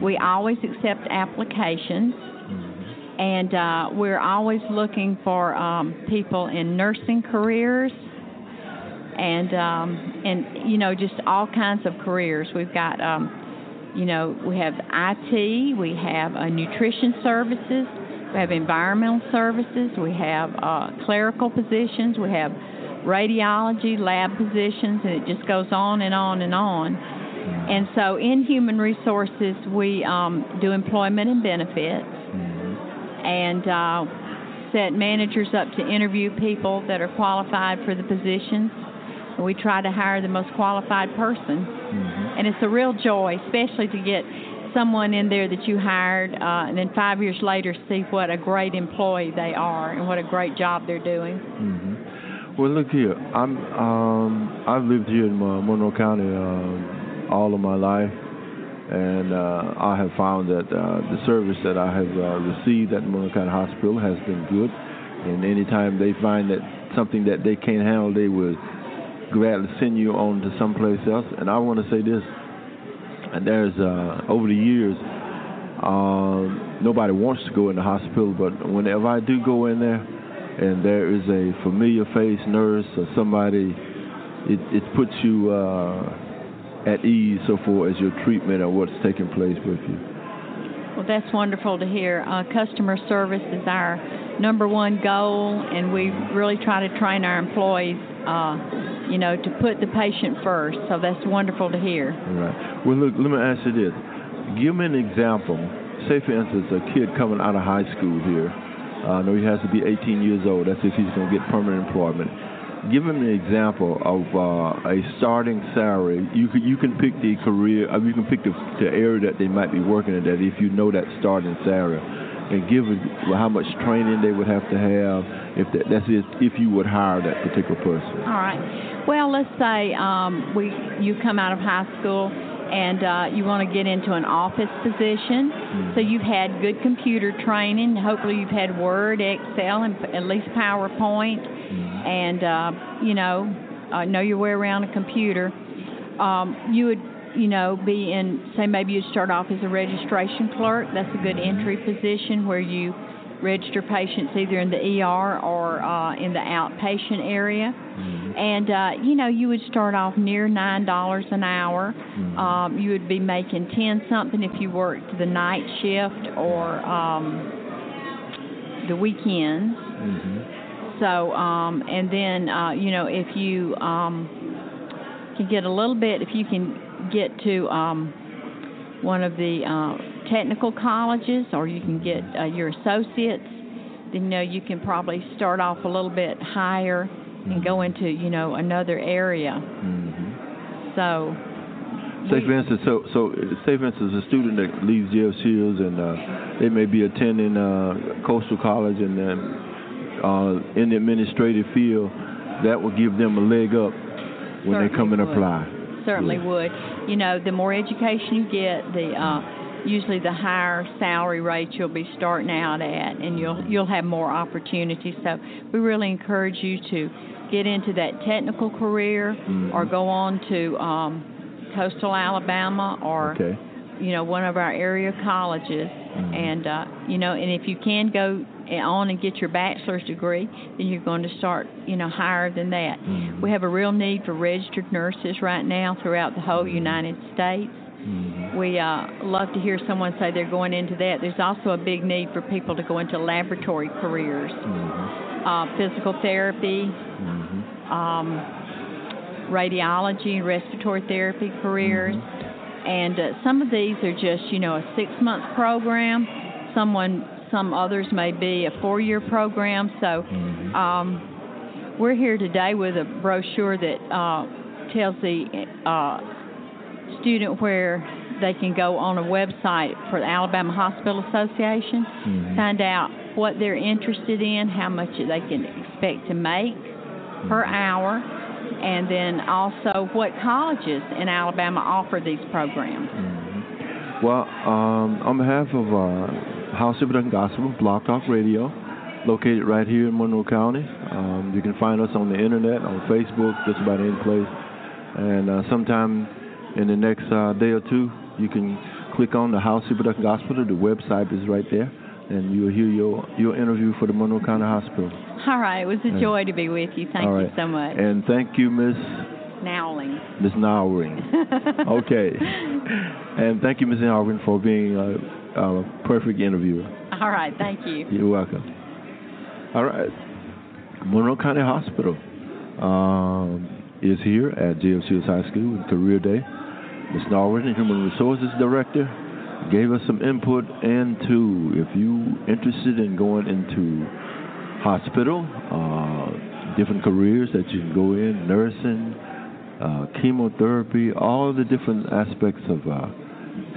We always accept applications, and we're always looking for people in nursing careers and just all kinds of careers. We've got we have IT, we have nutrition services, we have environmental services, we have clerical positions, we have radiology, lab positions, and it just goes on and on and on. And so in human resources, we do employment and benefits and set managers up to interview people that are qualified for the positions. And we try to hire the most qualified person. And it's a real joy, especially to get someone in there that you hired and then 5 years later see what a great employee they are and what a great job they're doing. Well, look here. I've lived here in Monroe County all of my life, and I have found that the service that I have received at Monroe County Hospital has been good. And anytime they find that something that they can't handle, they will gladly send you on to someplace else. And I want to say this, and there's over the years, nobody wants to go in the hospital, but whenever I do go in there and there is a familiar face nurse or somebody, it puts you at ease so far as your treatment or what's taking place with you. Well, that's wonderful to hear. Customer service is our number one goal, and we really try to train our employees to put the patient first. So that's wonderful to hear. All right. Well, look, let me ask you this. Give me an example. Say, for instance, a kid coming out of high school here. I know he has to be 18 years old. That's if he's going to get permanent employment. Give him an example of a starting salary. You can pick the career, you can pick the area that they might be working in, that if you know that starting salary, and give it how much training they would have to have if you would hire that particular person. All right. Well, let's say you come out of high school and you want to get into an office position. So you've had good computer training. Hopefully you've had Word, Excel, and at least PowerPoint, and know your way around a computer. You would be in, say maybe you start off as a registration clerk. That's a good entry position where you register patients either in the ER or in the outpatient area. And, you would start off near $9 an hour. You would be making 10-something if you worked the night shift or the weekends. So, and then, if you can get a little bit, if you can get to one of the technical colleges, or you can get your associates, then you can probably start off a little bit higher and go into another area. So say for instance, a student that leaves Jeff Shields and they may be attending Coastal College and in the administrative field, that will give them a leg up when they come and apply. Certainly would. The more education you get, usually the higher salary rate you'll be starting out at, and you'll have more opportunities. So we really encourage you to get into that technical career or go on to Coastal Alabama or one of our area colleges, and and if you can go on and get your bachelor's degree, then you're going to start higher than that. We have a real need for registered nurses right now throughout the whole United States. We love to hear someone say they're going into that. There's also a big need for people to go into laboratory careers, physical therapy, radiology, respiratory therapy careers. And some of these are just, a 6-month program. Some others may be a 4-year program. So we're here today with a brochure that tells the student where they can go on a website for the Alabama Hospital Association, find out what they're interested in, how much they can expect to make per hour, and then also what colleges in Alabama offer these programs. Well, on behalf of Howcee Gospel Blog Talk Radio, located right here in Monroe County, you can find us on the internet, on Facebook, just about any place. And sometime in the next day or two, you can click on the Howcee Production Hospital. The website is right there, and you'll hear your interview for the Monroe County Hospital. All right. It was a joy to be with you. Thank you so much. And thank you, Miss Nowling. Miss Nowling. Okay. And thank you, Miss Nowling, for being a perfect interviewer. All right. Thank you. You're welcome. All right. Monroe County Hospital is here at JFC's High School with Career Day. Ms. Norwood, Human Resources Director, gave us some input into if you interested in going into hospital, different careers that you can go in, nursing, chemotherapy, all the different aspects of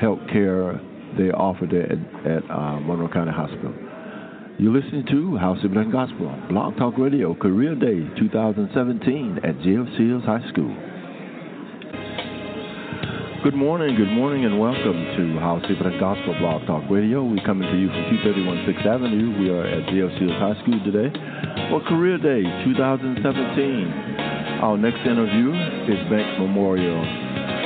health care they offer there at Monroe County Hospital. You're listening to Howcee Black Gospel, Blog Talk Radio, Career Day 2017 at JFC's High School. Good morning, and welcome to Howcee Black Gospel, Blog Talk Radio. We're coming to you from 231 6th Avenue. We are at JFC's High School today for Career Day 2017. Our next interview is Banks Memorial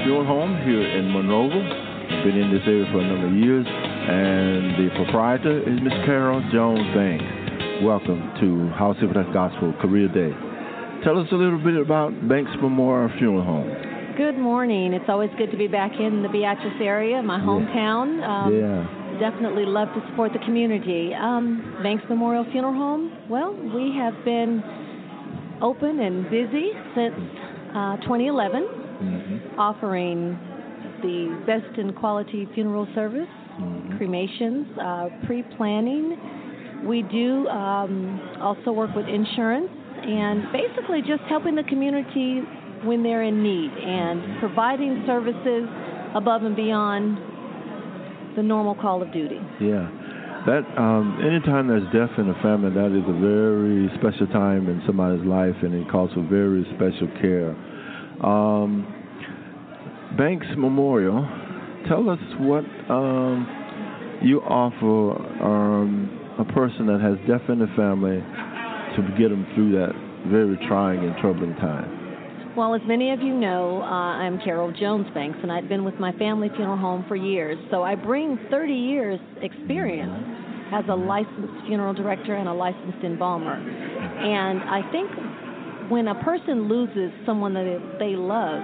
Funeral Home here in Monroe. Been in this area for a number of years, and the proprietor is Miss Carol Jones Banks. Welcome to Howcee Black Gospel Career Day. Tell us a little bit about Banks Memorial Funeral Home. Good morning. It's always good to be back in the Beatrice area, my hometown. Definitely love to support the community. Banks Memorial Funeral Home, well, we have been open and busy since 2011, offering the best in quality funeral service, cremations, pre-planning. We do also work with insurance and basically just helping the community when they're in need and providing services above and beyond the normal call of duty. Yeah. That anytime there's death in a family, that is a very special time in somebody's life, and it calls for very special care. Banks Memorial, tell us what you offer a person that has death in the family to get them through that very trying and troubling time. Well, as many of you know, I'm Carol Jones Banks, and I've been with my family funeral home for years. So I bring 30 years experience as a licensed funeral director and a licensed embalmer. And I think when a person loses someone that they love,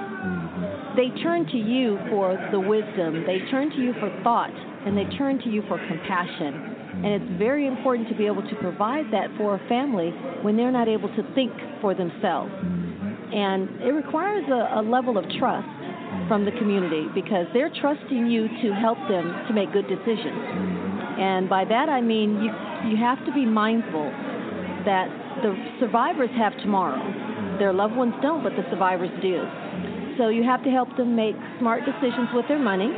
they turn to you for the wisdom, they turn to you for thought, and they turn to you for compassion. And it's very important to be able to provide that for a family when they're not able to think for themselves. And it requires a level of trust from the community because they're trusting you to help them to make good decisions. And by that I mean you have to be mindful that the survivors have tomorrow. Their loved ones don't, but the survivors do. So you have to help them make smart decisions with their money.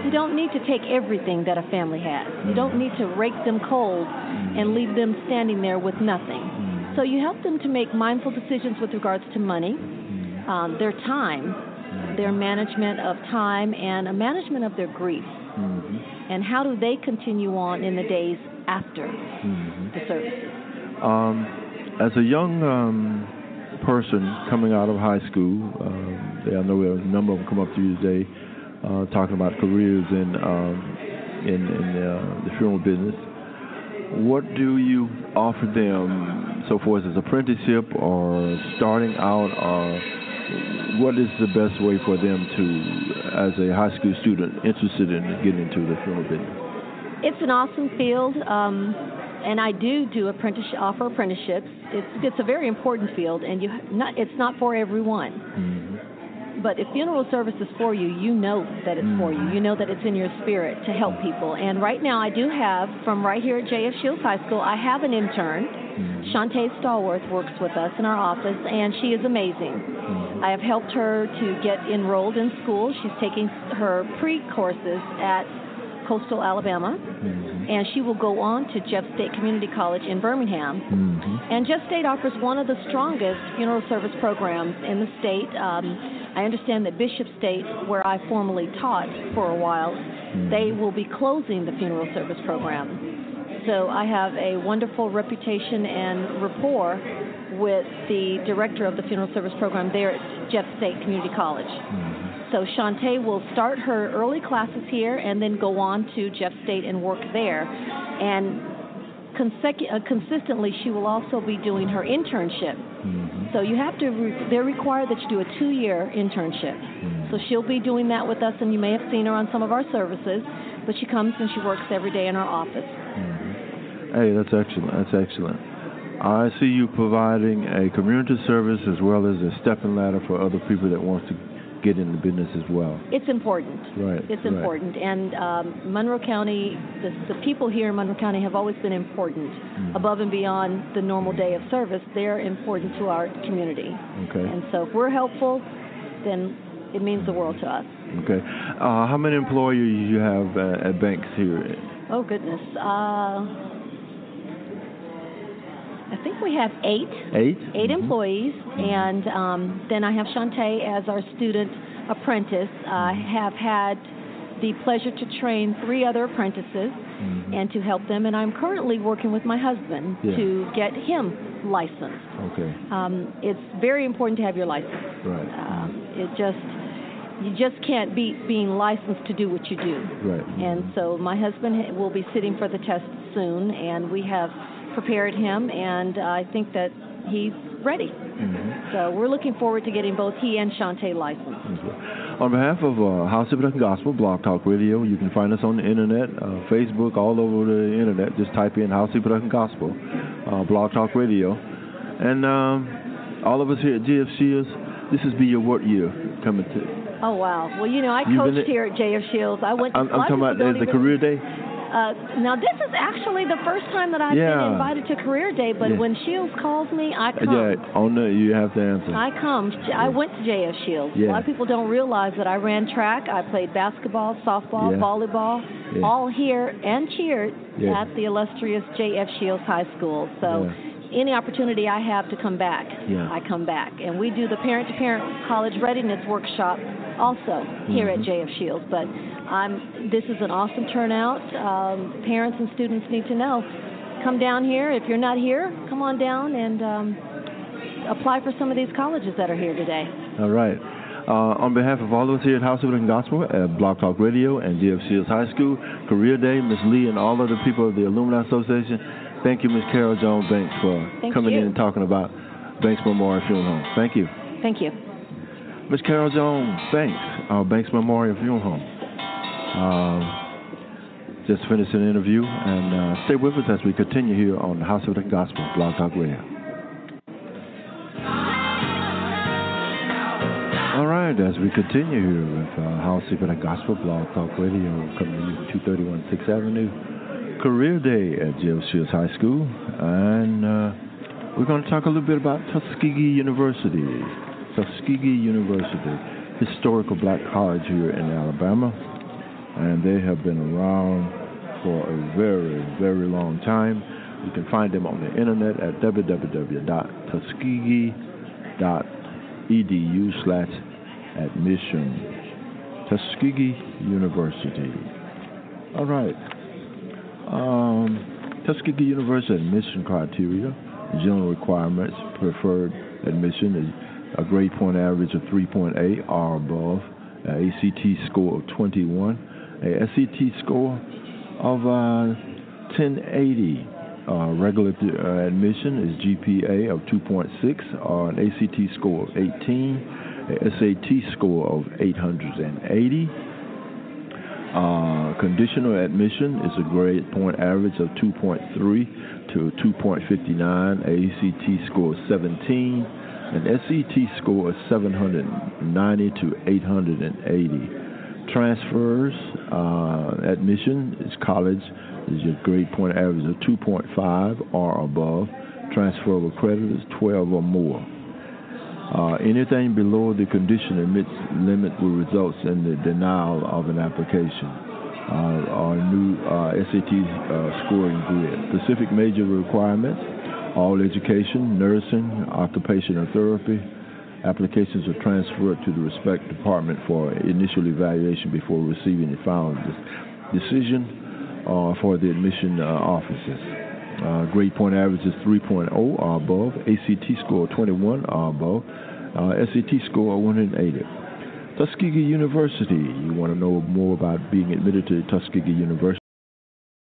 You don't need to take everything that a family has. You don't need to rake them cold and leave them standing there with nothing. So you help them to make mindful decisions with regards to money, their time, their management of time, and a management of their grief. And how do they continue on in the days after the services? As a young person coming out of high school, I know a number of them come up to you today talking about careers in the funeral business. What do you offer them so far as apprenticeship or starting out, or what is the best way for them to, as a high school student interested in getting into the funeral business? It's an awesome field, and I do offer apprenticeships. It's a very important field, and it's not for everyone. But if funeral service is for you, you know that it's for you. You know that it's in your spirit to help people. And right now I do have, from right here at J.F. Shields High School, I have an intern. Shantae Stallworth works with us in our office, and she is amazing. I have helped her to get enrolled in school. She's taking her pre-courses at Coastal Alabama, and she will go on to Jeff State Community College in Birmingham. And Jeff State offers one of the strongest funeral service programs in the state. I understand that Bishop State, where I formerly taught for a while, they will be closing the funeral service program. So I have a wonderful reputation and rapport with the director of the funeral service program there at Jeff State Community College. so Shantae will start her early classes here and then go on to Jeff State and work there. And consistently, she will also be doing her internship. So you have to, they're required that you do a 2-year internship. So she'll be doing that with us, and you may have seen her on some of our services, but she comes and she works every day in our office. Hey, that's excellent. That's excellent. I see you providing a community service as well as a stepping ladder for other people that want to get in the business as well. It's important. Right. It's important. And Monroe County, the people here in Monroe County have always been important. Above and beyond the normal day of service, they're important to our community. Okay. And so if we're helpful, then it means the world to us. Okay. How many employees you have at banks here? Oh, goodness. I think we have 8. 8 employees, and then I have Shantae as our student apprentice. I have had the pleasure to train 3 other apprentices and to help them, and I'm currently working with my husband to get him licensed. Okay. It's very important to have your license. Right. You just can't beat being licensed to do what you do. Right. And so my husband will be sitting for the test soon, and we have prepared him, and I think that he's ready. So we're looking forward to getting both he and Shantae licensed. On behalf of Howcee Production Gospel, Blog Talk Radio, you can find us on the internet, Facebook, all over the internet. Just type in Howcee Production Gospel, Blog Talk Radio. And all of us here at JF Shields, this has been your work year coming to. Oh, wow. Well, you know, I coached here at JF Shields. I'm talking about the career day? Now, this is actually the first time that I've been invited to Career Day, but when Shields calls me, I come. You have to answer. I come. I went to JF Shields. A lot of people don't realize that I ran track. I played basketball, softball, volleyball, all here, and cheered at the illustrious JF Shields High School. So any opportunity I have to come back, I come back. And we do the parent-to-parent college readiness workshop also here at JF Shields. But this is an awesome turnout. Parents and students need to know. Come down here. If you're not here, come on down and apply for some of these colleges that are here today. All right. On behalf of all of us here at Howcee Production Gospel, at Blog Talk Radio, and JF Shields High School, Career Day, Ms. Lee, and all of the people of the Alumni Association, thank you, Ms. Carol Jones Banks, for coming in and talking about Banks Memorial Funeral Home. Thank you. Thank you. Ms. Carol Jones Banks, Banks Memorial Funeral Home. Just finished an interview, and stay with us as we continue here on the Howcee Production Gospel, Blog Talk Radio. All right, as we continue here with Howcee Production Gospel, Blog Talk Radio, coming to you 231 6th Avenue. Career Day at JF Shields High School, and we're going to talk a little bit about Tuskegee University. Tuskegee University, historical black college here in Alabama, and they have been around for a very, very long time. You can find them on the internet at www.tuskegee.edu/admission. Tuskegee University. All right. Tuskegee University admission criteria, general requirements, preferred admission is a grade point average of 3.8 or above, an ACT score of 21, a SET score of 1080. Regular admission is GPA of 2.6 or an ACT score of 18, a SAT score of 880. Conditional admission is a grade point average of 2.3 to 2.59, ACT score of 17, an SET score of 790 to 880. Transfers admission is college is your grade point average of 2.5 or above. Transferable credit is 12 or more. Anything below the condition admits limit will result in the denial of an application. Our new SAT scoring grid. Specific major requirements: all education, nursing, occupational therapy. Applications are transferred to the respective department for initial evaluation before receiving the final decision for the admission offices. Grade point average is 3.0 or above. ACT score 21 or above. SAT score 180. Tuskegee University. You want to know more about being admitted to Tuskegee University?